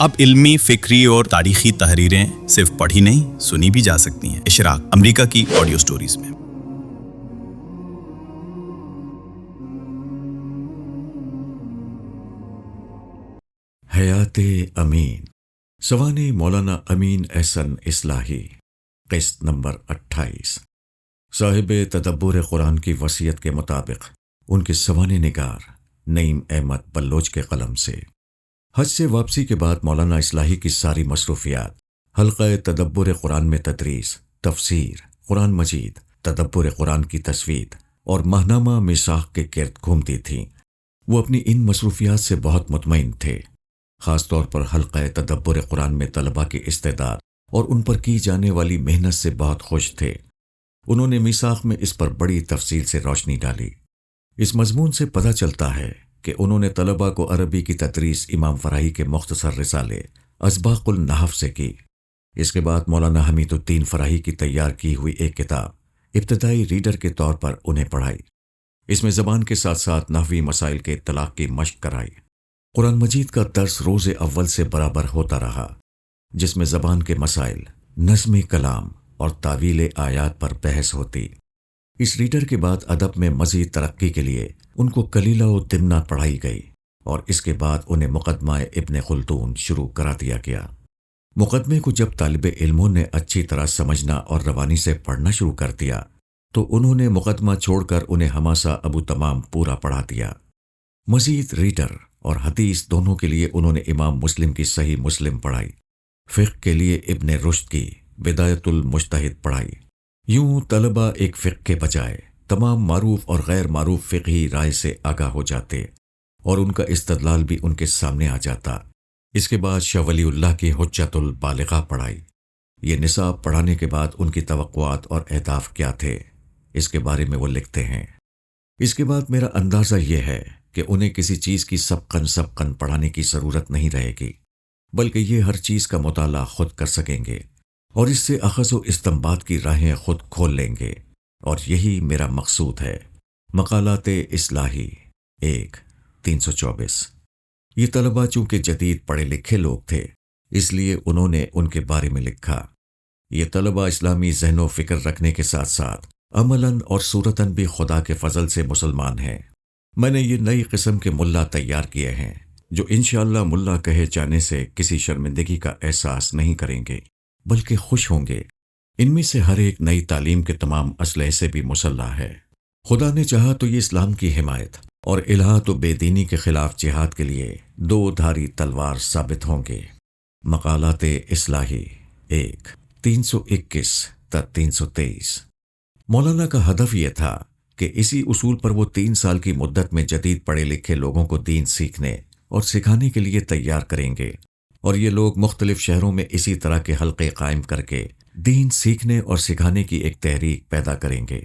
اب علمی، فکری اور تاریخی تحریریں صرف پڑھی نہیں سنی بھی جا سکتی ہیں۔ اشراق امریکہ کی آڈیو سٹوریز میں۔ حیات امین، سوانح مولانا امین احسن اصلاحی، قسط نمبر 28۔ صاحب تدبر قرآن کی وصیت کے مطابق ان کے سوانح نگار نعیم احمد بلوچ کے قلم سے۔ حج سے واپسی کے بعد مولانا اصلاحی کی ساری مصروفیات حلقہ تدبر قرآن میں تدریس، تفسیر قرآن مجید، تدبر قرآن کی تصویر اور ماہنامہ میثاق کے گرد گھومتی تھیں۔ وہ اپنی ان مصروفیات سے بہت مطمئن تھے، خاص طور پر حلقہ تدبر قرآن میں طلباء کی استعداد اور ان پر کی جانے والی محنت سے بہت خوش تھے۔ انہوں نے میثاق میں اس پر بڑی تفصیل سے روشنی ڈالی۔ اس مضمون سے پتہ چلتا ہے کہ انہوں نے طلباء کو عربی کی تدریس امام فراہی کے مختصر رسالے اسباق النحو سے کی۔ اس کے بعد مولانا حمید الدین فراہی کی تیار کی ہوئی ایک کتاب ابتدائی ریڈر کے طور پر انہیں پڑھائی۔ اس میں زبان کے ساتھ ساتھ نحوی مسائل کے اطلاق کی مشق کرائی۔ قرآن مجید کا درس روز اول سے برابر ہوتا رہا، جس میں زبان کے مسائل، نظم کلام اور تعویل آیات پر بحث ہوتی۔ اس ریڈر کے بعد ادب میں مزید ترقی کے لیے ان کو کلیلہ و دمنہ پڑھائی گئی اور اس کے بعد انہیں مقدمہ ابن خلدون شروع کرا دیا گیا۔ مقدمے کو جب طالب علموں نے اچھی طرح سمجھنا اور روانی سے پڑھنا شروع کر دیا تو انہوں نے مقدمہ چھوڑ کر انہیں حماسہ ابو تمام پورا پڑھا دیا۔ مزید ریڈر اور حدیث دونوں کے لیے انہوں نے امام مسلم کی صحیح مسلم پڑھائی، فقہ کے لیے ابن رشد کی بدایت المجتہد پڑھائی۔ یوں طلباء ایک فقہ کے بجائے تمام معروف اور غیر معروف فقہی رائے سے آگاہ ہو جاتے اور ان کا استدلال بھی ان کے سامنے آ جاتا۔ اس کے بعد شاہ ولی اللہ کی حجت البالغہ پڑھائی۔ یہ نصاب پڑھانے کے بعد ان کی توقعات اور اہداف کیا تھے، اس کے بارے میں وہ لکھتے ہیں۔ اس کے بعد میرا اندازہ یہ ہے کہ انہیں کسی چیز کی سبقاً پڑھانے کی ضرورت نہیں رہے گی، بلکہ یہ ہر چیز کا مطالعہ خود کر سکیں گے اور اس سے اخذ و استنباط کی راہیں خود کھول لیں گے، اور یہی میرا مقصود ہے۔ مقالات اصلاحی 1 324۔ یہ طلباء چونکہ جدید پڑھے لکھے لوگ تھے، اس لیے انہوں نے ان کے بارے میں لکھا۔ یہ طلباء اسلامی ذہن و فکر رکھنے کے ساتھ ساتھ عملاً اور صورتاً بھی خدا کے فضل سے مسلمان ہیں۔ میں نے یہ نئی قسم کے ملا تیار کیے ہیں جو انشاءاللہ ملا کہے جانے سے کسی شرمندگی کا احساس نہیں کریں گے، بلکہ خوش ہوں گے۔ ان میں سے ہر ایک نئی تعلیم کے تمام اسلحے سے بھی مسلح ہے۔ خدا نے چاہا تو یہ اسلام کی حمایت اور الحاد و بے دینی کے خلاف جہاد کے لیے دو دھاری تلوار ثابت ہوں گے۔ مقالات اصلاحی 1 321 تا 323۔ مولانا کا ہدف یہ تھا کہ اسی اصول پر وہ 3 سال کی مدت میں جدید پڑھے لکھے لوگوں کو دین سیکھنے اور سکھانے کے لیے تیار کریں گے، اور یہ لوگ مختلف شہروں میں اسی طرح کے حلقے قائم کر کے دین سیکھنے اور سکھانے کی ایک تحریک پیدا کریں گے۔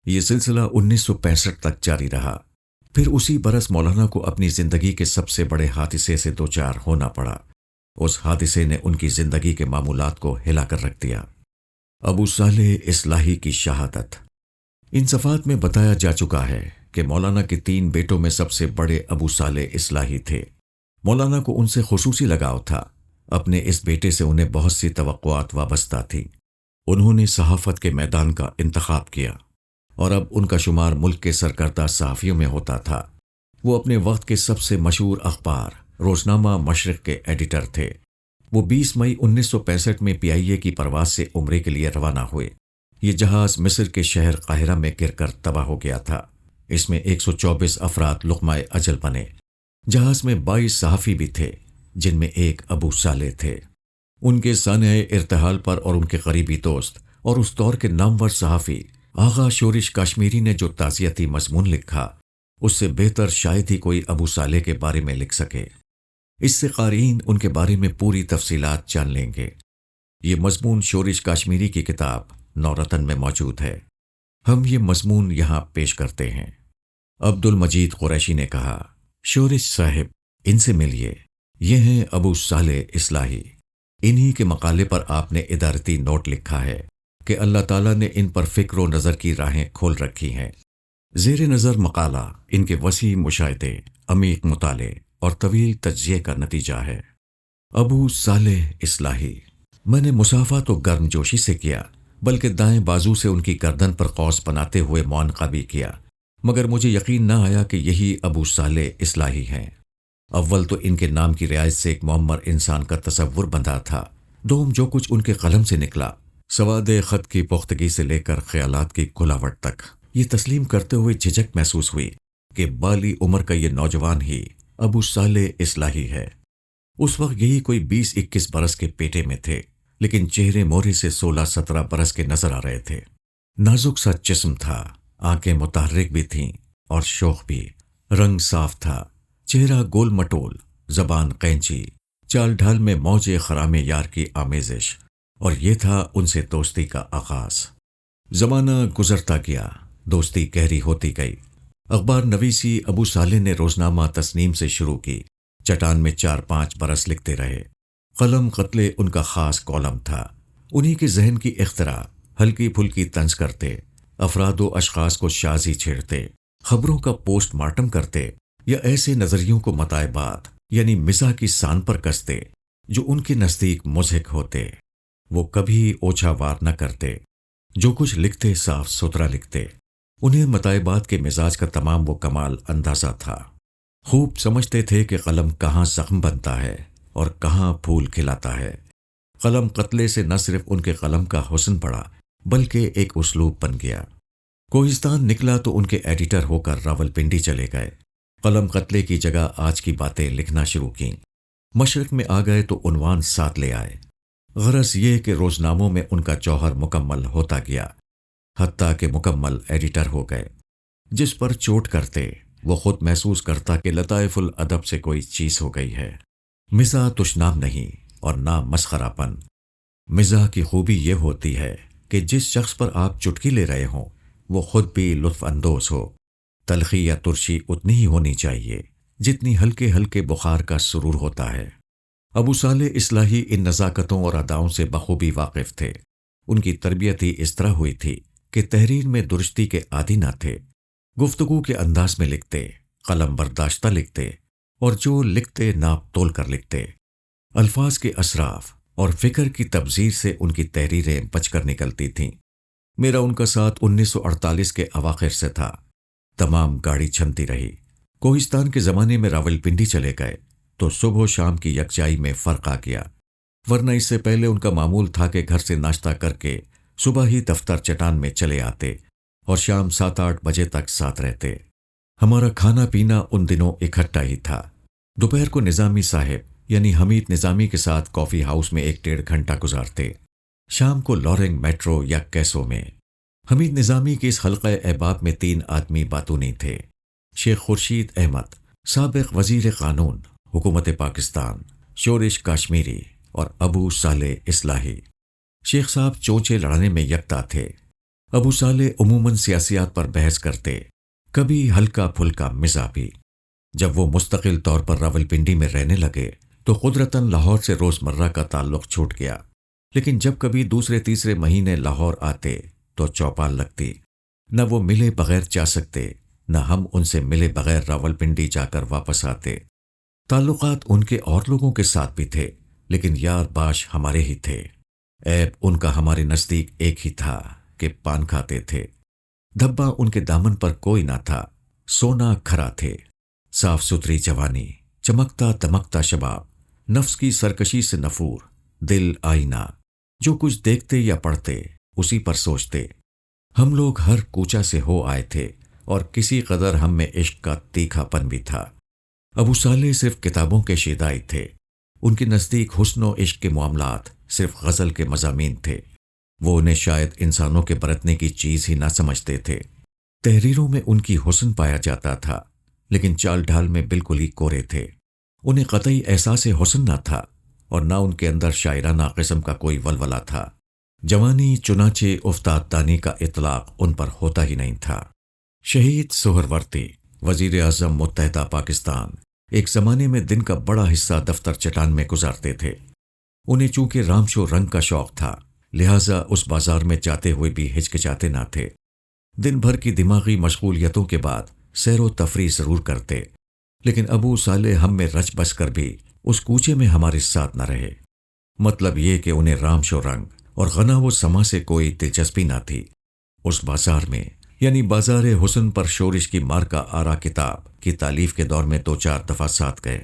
یہ سلسلہ 1965 تک جاری رہا۔ پھر اسی برس مولانا کو اپنی زندگی کے سب سے بڑے حادثے سے دوچار ہونا پڑا۔ اس حادثے نے ان کی زندگی کے معمولات کو ہلا کر رکھ دیا۔ ابو صالح اصلاحی کی شہادت۔ ان صفحات میں بتایا جا چکا ہے کہ مولانا کے 3 بیٹوں میں سب سے بڑے ابو صالح اصلاحی تھے۔ مولانا کو ان سے خصوصی لگاؤ تھا۔ اپنے اس بیٹے سے انہیں بہت سی توقعات وابستہ تھیں۔ انہوں نے صحافت کے میدان کا انتخاب کیا اور اب ان کا شمار ملک کے سرکردہ صحافیوں میں ہوتا تھا۔ وہ اپنے وقت کے سب سے مشہور اخبار روزنامہ مشرق کے ایڈیٹر تھے۔ وہ 20 مئی 1965 میں PIA کی پرواز سے عمرے کے لیے روانہ ہوئے۔ یہ جہاز مصر کے شہر قاہرہ میں گر کر تباہ ہو گیا تھا۔ اس میں 124 افراد لقمہ اجل بنے۔ جہاز میں 22 صحافی بھی تھے، جن میں ایک ابو صالح تھے۔ ان کے سانحہ ارتحال پر اور ان کے قریبی دوست اور اس دور کے نامور صحافی آغا شورش کاشمیری نے جو تعزیتی مضمون لکھا، اس سے بہتر شاید ہی کوئی ابو صالح کے بارے میں لکھ سکے۔ اس سے قارئین ان کے بارے میں پوری تفصیلات جان لیں گے۔ یہ مضمون شورش کاشمیری کی کتاب نورتن میں موجود ہے۔ ہم یہ مضمون یہاں پیش کرتے ہیں۔ عبد المجید قریشی نے کہا، شورش صاحب، ان سے ملیے، یہ ہیں ابو صالح اصلاحی۔ انہی کے مقالے پر آپ نے ادارتی نوٹ لکھا ہے کہ اللہ تعالیٰ نے ان پر فکر و نظر کی راہیں کھول رکھی ہیں۔ زیر نظر مقالہ ان کے وسیع مشاہدے، عمیق مطالعے اور طویل تجزیے کا نتیجہ ہے۔ ابو صالح اصلاحی: میں نے مسافہ تو گرم جوشی سے کیا، بلکہ دائیں بازو سے ان کی گردن پر قوس بناتے ہوئے معانقہ بھی کیا، مگر مجھے یقین نہ آیا کہ یہی ابو صالح اصلاحی ہیں۔ اول تو ان کے نام کی رعایت سے ایک معمر انسان کا تصور بندھا تھا، دوم جو کچھ ان کے قلم سے نکلا، سواد خط کی پختگی سے لے کر خیالات کی کھلاوٹ تک، یہ تسلیم کرتے ہوئے جھجک محسوس ہوئی کہ بالی عمر کا یہ نوجوان ہی ابو صالح اصلاحی ہے۔ اس وقت یہی کوئی 20-21 برس کے پیٹے میں تھے، لیکن چہرے مورے سے 16-17 برس کے نظر آ رہے تھے۔ نازک سا جسم تھا، آنکھیں متحرک بھی تھیں اور شوخ بھی، رنگ صاف تھا، چہرہ گول مٹول، زبان قینچی، چال ڈھال میں موج خرام یار کی آمیزش، اور یہ تھا ان سے دوستی کا آغاز۔ زمانہ گزرتا گیا، دوستی گہری ہوتی گئی۔ اخبار نویسی ابو صالح نے روزنامہ تسنیم سے شروع کی، چٹان میں 4-5 برس لکھتے رہے۔ قلم قتل ان کا خاص کالم تھا، انہی کے ذہن کی اختراع، ہلکی پھلکی طنز کرتے، افراد و اشخاص کو شاذی چھیڑتے، خبروں کا پوسٹ مارٹم کرتے، یا ایسے نظریوں کو متاع بات یعنی مزاح کی سان پر کستے جو ان کے نزدیک مضحک ہوتے۔ وہ کبھی اوچھا وار نہ کرتے، جو کچھ لکھتے صاف ستھرا لکھتے۔ انہیں متاع بات کے مزاج کا تمام وہ کمال اندازہ تھا، خوب سمجھتے تھے کہ قلم کہاں زخم بنتا ہے اور کہاں پھول کھلاتا ہے۔ قلم قتلے سے نہ صرف ان کے قلم کا حسن بڑھا بلکہ ایک اسلوب بن گیا۔ کوہستان نکلا تو ان کے ایڈیٹر ہو کر راولپنڈی چلے گئے، قلم قتلے کی جگہ آج کی باتیں لکھنا شروع کیں۔ مشرق میں آ گئے تو عنوان ساتھ لے آئے، غرض یہ کہ روزناموں میں ان کا جوہر مکمل ہوتا گیا، حتیٰ کہ مکمل ایڈیٹر ہو گئے۔ جس پر چوٹ کرتے وہ خود محسوس کرتا کہ لطائف الادب سے کوئی چیز ہو گئی ہے۔ مزاح تشنام نہیں اور نہ مسخرہ پن۔ مزاح کی خوبی یہ ہوتی ہے کہ جس شخص پر آپ چٹکی لے رہے ہوں وہ خود بھی لطف اندوز ہو۔ تلخی یا ترشی اتنی ہی ہونی چاہیے جتنی ہلکے ہلکے بخار کا سرور ہوتا ہے۔ ابو صالح اصلاحی ان نزاکتوں اور اداؤں سے بخوبی واقف تھے۔ ان کی تربیت ہی اس طرح ہوئی تھی کہ تحریر میں درستی کے عادی نہ تھے، گفتگو کے انداز میں لکھتے، قلم برداشتہ لکھتے، اور جو لکھتے ناپ تول کر لکھتے۔ الفاظ کے اسراف اور فکر کی تبذیر سے ان کی تحریریں بچ کر نکلتی تھیں۔ میرا ان کا ساتھ 1948 کے اواخر سے تھا، تمام گاڑی چھنتی رہی۔ کوہستان کے زمانے میں راولپنڈی چلے گئے تو صبح و شام کی یکجائی میں فرق آ گیا، ورنہ اس سے پہلے ان کا معمول تھا کہ گھر سے ناشتہ کر کے صبح ہی دفتر چٹان میں چلے آتے اور شام 7-8 بجے تک ساتھ رہتے۔ ہمارا کھانا پینا ان دنوں اکٹھا ہی تھا۔ دوپہر کو نظامی صاحب یعنی حمید نظامی کے ساتھ کافی ہاؤس میں 1-1.5 گھنٹہ گزارتے، شام کو لورنگ میٹرو یا کیسو میں۔ حمید نظامی کے اس حلقہ احباب میں 3 آدمی باتونی تھے: شیخ خورشید احمد، سابق وزیر قانون حکومت پاکستان، شورش کاشمیری، اور ابو صالح اصلاحی۔ شیخ صاحب چونچے لڑانے میں یکتا تھے، ابو صالح عموماً سیاسیات پر بحث کرتے، کبھی ہلکا پھلکا مزاح بھی۔ جب وہ مستقل طور پر راولپنڈی میں رہنے لگے تو قدرتاً لاہور سے روزمرہ کا تعلق چھوٹ گیا، لیکن جب کبھی دوسرے تیسرے مہینے لاہور آتے تو چوپال لگتی۔ نہ وہ ملے بغیر جا سکتے، نہ ہم ان سے ملے بغیر راولپنڈی جا کر واپس آتے۔ تعلقات ان کے اور لوگوں کے ساتھ بھی تھے، لیکن یار باش ہمارے ہی تھے۔ عیب ان کا ہمارے نزدیک ایک ہی تھا کہ پان کھاتے تھے۔ دھبا ان کے دامن پر کوئی نہ تھا، سونا کھرا تھے، صاف ستھری جوانی، چمکتا دمکتا شباب، نفس کی سرکشی سے نفور، دل آئینہ، جو کچھ دیکھتے یا پڑھتے اسی پر سوچتے۔ ہم لوگ ہر کوچہ سے ہو آئے تھے اور کسی قدر ہم میں عشق کا تیکھا پن بھی تھا۔ ابو صالح صرف کتابوں کے شیدائی تھے، ان کے نزدیک حسن و عشق کے معاملات صرف غزل کے مضامین تھے۔ وہ انہیں شاید انسانوں کے برتنے کی چیز ہی نہ سمجھتے تھے۔ تحریروں میں ان کی حسن پایا جاتا تھا، لیکن چال ڈھال میں بالکل ہی کورے تھے۔ انہیں قطعی احساس حسن نہ تھا اور نہ ان کے اندر شاعرانہ قسم کا کوئی ولولہ تھا۔ جوانی چنانچہ افتاد دانی کا اطلاق ان پر ہوتا ہی نہیں تھا۔ شہید سہروردی، وزیر اعظم متحدہ پاکستان، ایک زمانے میں دن کا بڑا حصہ دفتر چٹان میں گزارتے تھے۔ انہیں چونکہ رام شو رنگ کا شوق تھا، لہٰذا اس بازار میں جاتے ہوئے بھی ہچکچاتے نہ تھے۔ دن بھر کی دماغی مشغولیتوں کے بعد سیر و تفریح ضرور کرتے، لیکن ابو صالح ہم میں رچ بس کر بھی اس کوچے میں ہمارے ساتھ نہ رہے۔ مطلب یہ کہ انہیں رام شو رنگ اور غنا و سما سے کوئی دلچسپی نہ تھی۔ اس بازار میں یعنی بازار حسن پر شورش کی مارکا آرا کتاب کی تالیف کے دور میں 2-4 دفعہ ساتھ گئے،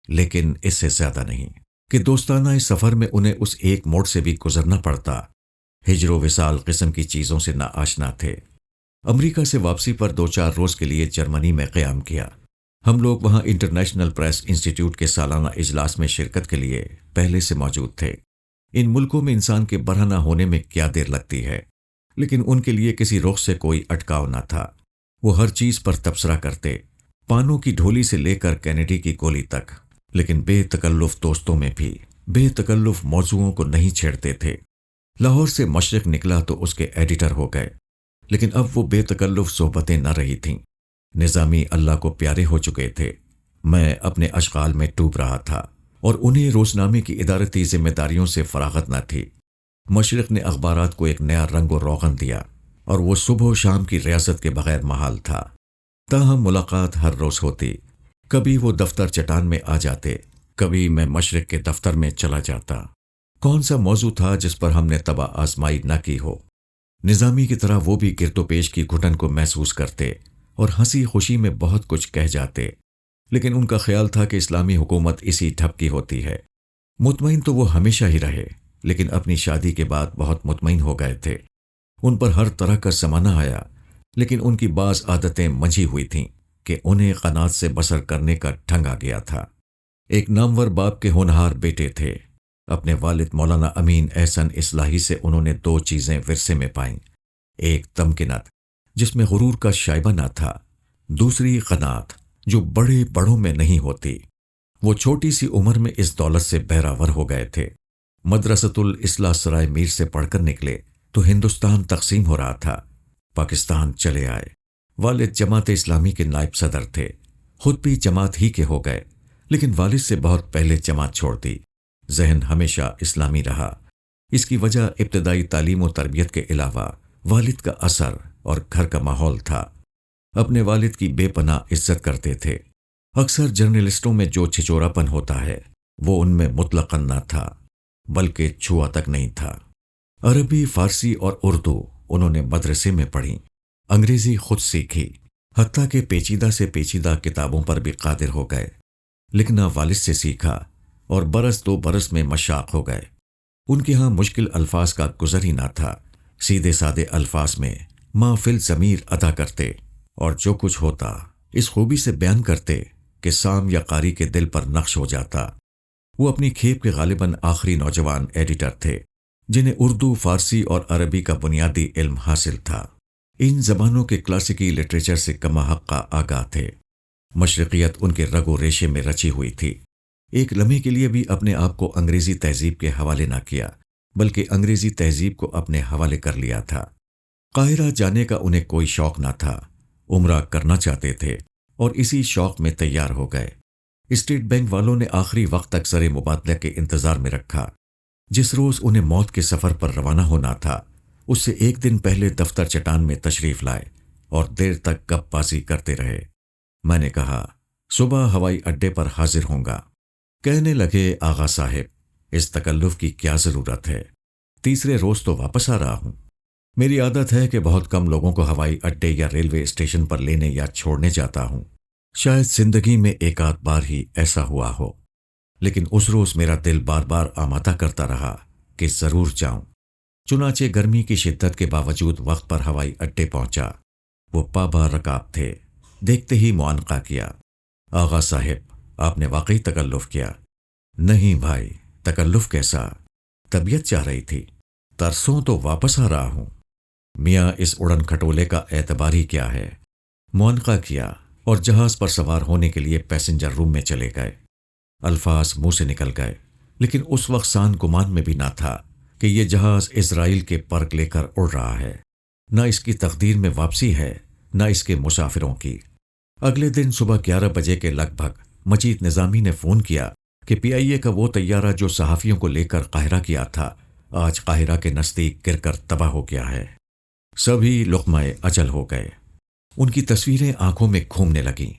لیکن اس سے زیادہ نہیں کہ دوستانہ اس سفر میں انہیں اس ایک موڑ سے بھی گزرنا پڑتا۔ ہجر و وصال قسم کی چیزوں سے نا آشنا تھے۔ امریکہ سے واپسی پر 2-4 روز کے لیے جرمنی میں قیام کیا۔ ہم لوگ وہاں انٹرنیشنل پریس انسٹیٹیوٹ کے سالانہ اجلاس میں شرکت کے لیے پہلے سے موجود تھے۔ ان ملکوں میں انسان کے برہنہ ہونے میں کیا دیر لگتی ہے، لیکن ان کے لیے کسی رخ سے کوئی اٹکاؤ نہ تھا۔ وہ ہر چیز پر تبصرہ کرتے، پانوں کی ڈھولی سے لے کر کینیڈی کی گولی تک، لیکن بے تکلف دوستوں میں بھی بے تکلف موضوعوں کو نہیں چھیڑتے تھے۔ لاہور سے مشرق نکلا تو اس کے ایڈیٹر ہو گئے، لیکن اب وہ بے تکلف صحبتیں نہ رہی تھیں۔ نظامی اللہ کو پیارے ہو چکے تھے، میں اپنے اشغال میں ڈوب رہا تھا اور انہیں روزنامے کی ادارتی ذمہ داریوں سے فراغت نہ تھی۔ مشرق نے اخبارات کو ایک نیا رنگ و روغن دیا اور وہ صبح و شام کی ریاست کے بغیر محال تھا۔ تاہم ملاقات ہر روز ہوتی، کبھی وہ دفتر چٹان میں آ جاتے، کبھی میں مشرق کے دفتر میں چلا جاتا۔ کون سا موضوع تھا جس پر ہم نے طبع آزمائی نہ کی ہو؟ نظامی کی طرح وہ بھی گرد و پیش کی گھٹن کو محسوس کرتے اور ہنسی خوشی میں بہت کچھ کہہ جاتے، لیکن ان کا خیال تھا کہ اسلامی حکومت اسی ڈھب کی ہوتی ہے۔ مطمئن تو وہ ہمیشہ ہی رہے، لیکن اپنی شادی کے بعد بہت مطمئن ہو گئے تھے۔ ان پر ہر طرح کا زمانہ آیا، لیکن ان کی بعض عادتیں منجھی ہوئی تھیں کہ انہیں قناعت سے بسر کرنے کا ڈھنگ آ گیا تھا۔ ایک نامور باپ کے ہونہار بیٹے تھے۔ اپنے والد مولانا امین احسن اصلاحی سے انہوں نے 2 چیزیں ورثے میں پائیں، ایک تمکنت جس میں غرور کا شائبہ نہ تھا، دوسری قناعت جو بڑے بڑوں میں نہیں ہوتی۔ وہ چھوٹی سی عمر میں اس دولت سے بہراور ہو گئے تھے۔ مدرسۃ الاصلاح سرائے میر سے پڑھ کر نکلے تو ہندوستان تقسیم ہو رہا تھا۔ پاکستان چلے آئے۔ والد جماعت اسلامی کے نائب صدر تھے، خود بھی جماعت ہی کے ہو گئے، لیکن والد سے بہت پہلے جماعت چھوڑ دی۔ ذہن ہمیشہ اسلامی رہا۔ اس کی وجہ ابتدائی تعلیم و تربیت کے علاوہ والد کا اثر اور گھر کا ماحول تھا۔ اپنے والد کی بے پناہ عزت کرتے تھے۔ اکثر جرنلسٹوں میں جو چھچوراپن ہوتا ہے وہ ان میں مطلقاً نہ تھا، بلکہ چھوا تک نہیں تھا۔ عربی، فارسی اور اردو انہوں نے مدرسے میں پڑھی، انگریزی خود سیکھی، حتیٰ کہ پیچیدہ سے پیچیدہ کتابوں پر بھی قادر ہو گئے۔ لکھنا والد سے سیکھا اور برس 2 برس میں مشاق ہو گئے۔ ان کے ہاں مشکل الفاظ کا گزر ہی نہ تھا، سیدھے سادے الفاظ میں ما فی الضمیر ادا کرتے اور جو کچھ ہوتا اس خوبی سے بیان کرتے کہ سام یا قاری کے دل پر نقش ہو جاتا۔ وہ اپنی کھیپ کے غالباً آخری نوجوان ایڈیٹر تھے جنہیں اردو، فارسی اور عربی کا بنیادی علم حاصل تھا۔ ان زبانوں کے کلاسیکی لٹریچر سے کما حقہ آگاہ تھے۔ مشرقیت ان کے رگ و ریشے میں رچی ہوئی تھی۔ ایک لمحے کے لیے بھی اپنے آپ کو انگریزی تہذیب کے حوالے نہ کیا، بلکہ انگریزی تہذیب کو اپنے حوالے کر لیا تھا۔ قاہرہ جانے کا انہیں کوئی شوق نہ تھا، عمرہ کرنا چاہتے تھے اور اسی شوق میں تیار ہو گئے۔ اسٹیٹ بینک والوں نے آخری وقت تک زر مبادلہ کے انتظار میں رکھا۔ جس روز انہیں موت کے سفر پر روانہ ہونا تھا، اس سے 1 دن پہلے دفتر چٹان میں تشریف لائے اور دیر تک گپ بازی کرتے رہے۔ میں نے کہا صبح ہوائی اڈے پر حاضر ہوں گا۔ کہنے لگے آغا صاحب اس تکلف کی کیا ضرورت ہے، تیسرے روز تو واپس آ رہا ہوں۔ میری عادت ہے کہ بہت کم لوگوں کو ہوائی اڈے یا ریلوے اسٹیشن پر لینے یا چھوڑنے جاتا ہوں، شاید زندگی میں 1 آدھ بار ہی ایسا ہوا ہو، لیکن اس روز میرا دل بار بار آمادہ کرتا رہا کہ ضرور جاؤں۔ چنانچہ گرمی کی شدت کے باوجود وقت پر ہوائی اڈے پہنچا۔ وہ پابا رکاب تھے۔ دیکھتے ہی معانقہ کیا۔ آغا صاحب آپ نے واقعی تکلف کیا؟ نہیں بھائی، تکلف کیسا، طبیعت چاہ رہی تھی، ترسوں تو واپس آ رہا ہوں۔ میاں اس اڑن کھٹولے کا اعتبار ہی کیا ہے؟ معانقہ کیا اور جہاز پر سوار ہونے کے لیے پیسنجر روم میں چلے گئے۔ الفاظ منہ سے نکل گئے، لیکن اس وقت سان گمان میں بھی نہ تھا کہ یہ جہاز اسرائیل کے پرک لے کر اڑ رہا ہے، نہ اس کی تقدیر میں واپسی ہے، نہ اس کے مسافروں کی۔ اگلے دن صبح 11 بجے کے لگ بھگ مجید نظامی نے فون کیا کہ PIA کا وہ طیارہ جو صحافیوں کو لے کر قاہرہ کیا تھا، آج قاہرہ کے نزدیک گر کر تباہ ہو گیا ہے۔ سبھی لقمہ اجل ہو گئے۔ ان کی تصویریں آنکھوں میں گھومنے لگیں۔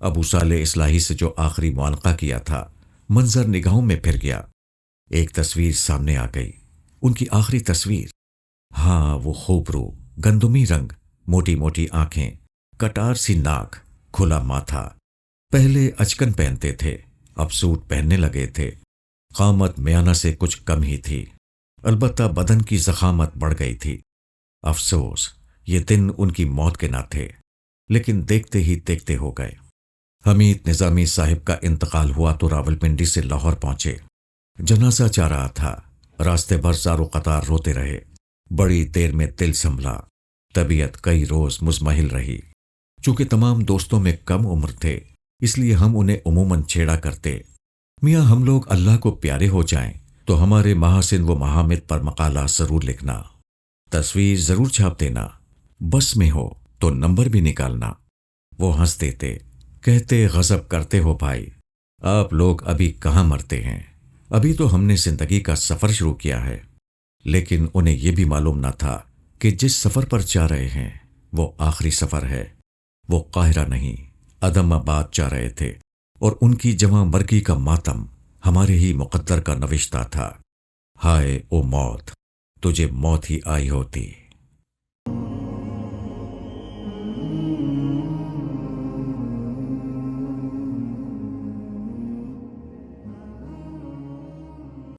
ابو صالح اصلاحی سے جو آخری معانقہ کیا تھا منظر نگاہوں میں پھر گیا۔ ایک تصویر سامنے آ گئی، ان کی آخری تصویر۔ ہاں، وہ خوبرو، گندمی رنگ، موٹی موٹی آنکھیں، کٹار سی ناک، کھلا ماتھا۔ پہلے اچکن پہنتے تھے، اب سوٹ پہننے لگے تھے۔ قامت میانہ سے کچھ کم ہی تھی، البتہ بدن کی ضخامت بڑھ گئی تھی۔ افسوس، یہ دن ان کی موت کے نہ تھے، لیکن دیکھتے ہی دیکھتے ہو گئے۔ حمید نظامی صاحب کا انتقال ہوا تو راولپنڈی سے لاہور پہنچے۔ جنازہ جا رہا تھا، راستے بھر زارو قطار روتے رہے۔ بڑی دیر میں دل سنبھلا، طبیعت کئی روز مزمحل رہی۔ چونکہ تمام دوستوں میں کم عمر تھے، اس لیے ہم انہیں عموماً چھیڑا کرتے، میاں ہم لوگ اللہ کو پیارے ہو جائیں تو ہمارے محاسن و محامد پر مقالہ ضرور لکھنا، تصویر ضرور چھاپ دینا، بس میں ہو تو نمبر بھی نکالنا۔ وہ ہنس دیتے، کہتے غضب کرتے ہو بھائی، آپ لوگ ابھی کہاں مرتے ہیں، ابھی تو ہم نے زندگی کا سفر شروع کیا ہے۔ لیکن انہیں یہ بھی معلوم نہ تھا کہ جس سفر پر جا رہے ہیں وہ آخری سفر ہے۔ وہ قاہرہ نہیں، عدم آباد جا رہے تھے، اور ان کی جواں مرگی کا ماتم ہمارے ہی مقدر کا نوشتہ تھا۔ ہائے او موت، تجھے موت ہی آئی ہوتی۔